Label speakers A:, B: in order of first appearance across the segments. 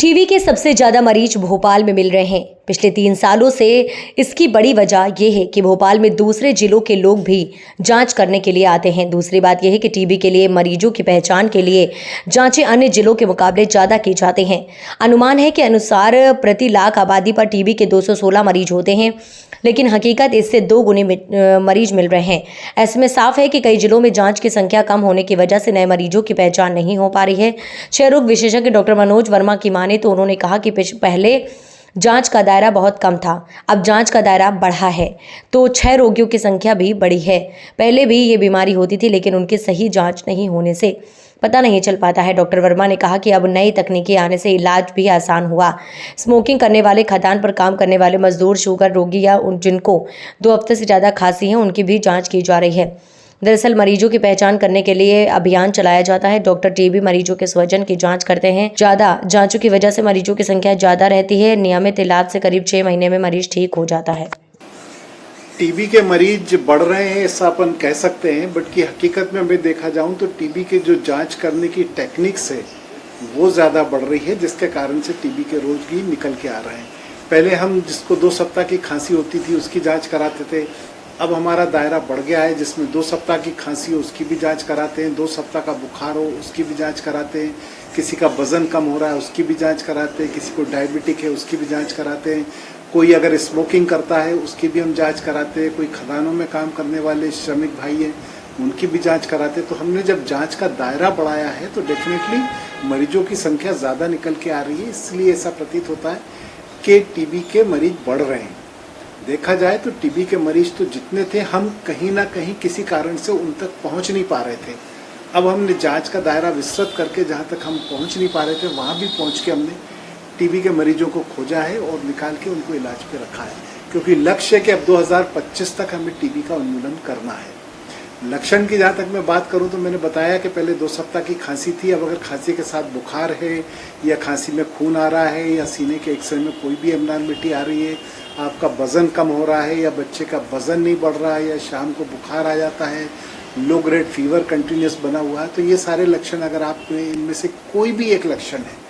A: TB के सबसे ज़्यादा मरीज भोपाल में मिल रहे हैं। पिछले 3 सालों से इसकी बड़ी वजह यह है कि भोपाल में दूसरे जिलों के लोग भी जांच करने के लिए आते हैं। दूसरी बात यह है कि टीबी के लिए मरीजों की पहचान के लिए जांचें अन्य जिलों के मुकाबले ज़्यादा की जाती हैं। अनुमान है कि अनुसार प्रति लाख आबादी पर टीबी के 216 मरीज होते हैं, लेकिन हकीकत इससे 2 गुने मरीज मिल रहे हैं। ऐसे में साफ है कि कई जिलों में जांच की संख्या कम होने की वजह से नए मरीजों की पहचान नहीं हो पा रही है। क्षय रोग विशेषज्ञ डॉक्टर मनोज वर्मा की माने तो उन्होंने कहा कि पहले जांच का दायरा बहुत कम था, अब जांच का दायरा बढ़ा है तो क्षय रोगियों की संख्या भी बढ़ी है। पहले भी ये बीमारी होती थी, लेकिन उनकी सही जांच नहीं होने से पता नहीं चल पाता है। डॉक्टर वर्मा ने कहा कि अब नई तकनीकी आने से इलाज भी आसान हुआ। स्मोकिंग करने वाले, खदान पर काम करने वाले मजदूर, शुगर रोगी या जिनको 2 हफ्ते से ज़्यादा खांसी है, उनकी भी जाँच की जा रही है। दरअसल मरीजों की पहचान करने के लिए अभियान चलाया जाता है। डॉक्टर टीबी मरीजों के स्वजन की जांच करते हैं। ज़्यादा जांचों की वजह से मरीजों की संख्या ज़्यादा रहती है। नियमित इलाज से करीब 6 महीने में मरीज ठीक हो जाता है।
B: टीबी के मरीज बढ़ रहे हैं ऐसा अपन कह सकते हैं, बट की हकीकत में मैं देखा जाऊं तो टीबी के जो जांच करने की टेक्निक्स है वो ज़्यादा बढ़ रही है, जिसके कारण से टीबी के रोगी निकल के आ रहे हैं। पहले हम जिसको 2 सप्ताह की खांसी होती थी उसकी जांच कराते थे, अब हमारा दायरा बढ़ गया है जिसमें 2 सप्ताह की खांसी हो उसकी भी जांच कराते हैं, 2 सप्ताह का बुखार हो उसकी भी जांच कराते हैं, किसी का वजन कम हो रहा है उसकी भी जांच कराते हैं, किसी को डायबिटिक है उसकी भी जांच कराते हैं, कोई अगर स्मोकिंग करता है उसकी भी हम जांच कराते हैं, कोई खदानों में काम करने वाले श्रमिक भाई हैं उनकी भी जांच कराते हैं। तो हमने जब जांच का दायरा बढ़ाया है तो डेफिनेटली मरीजों की संख्या ज़्यादा निकल के आ रही है, इसलिए ऐसा प्रतीत होता है कि टीबी के मरीज बढ़ रहे हैं। देखा जाए तो टीबी के मरीज तो जितने थे, हम कहीं ना कहीं किसी कारण से उन तक पहुंच नहीं पा रहे थे। अब हमने जांच का दायरा विस्तृत करके जहां तक हम पहुंच नहीं पा रहे थे वहां भी पहुंच के हमने टीबी के मरीजों को खोजा है और निकाल के उनको इलाज पे रखा है, क्योंकि लक्ष्य है कि अब 2025 तक हमें टीबी का उन्मूलन करना है। लक्षण की जहाँ तक मैं बात करूँ तो मैंने बताया कि पहले 2 सप्ताह की खांसी थी, अब अगर खांसी के साथ बुखार है या खांसी में खून आ रहा है या सीने के एक्सरे में कोई भी एब्नॉर्मलिटी आ रही है, आपका वज़न कम हो रहा है या बच्चे का वज़न नहीं बढ़ रहा है या शाम को बुखार आ जाता है, लो ग्रेड फीवर कंटिन्यूस बना हुआ है, तो ये सारे लक्षण अगर आप इनमें से कोई भी एक लक्षण है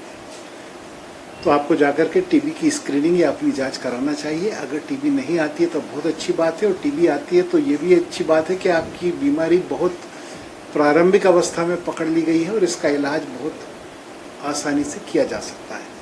B: तो आपको जाकर के टीबी की स्क्रीनिंग या अपनी जांच कराना चाहिए। अगर टीबी नहीं आती है तो बहुत अच्छी बात है, और टीबी आती है तो ये भी अच्छी बात है कि आपकी बीमारी बहुत प्रारंभिक अवस्था में पकड़ ली गई है और इसका इलाज बहुत आसानी से किया जा सकता है।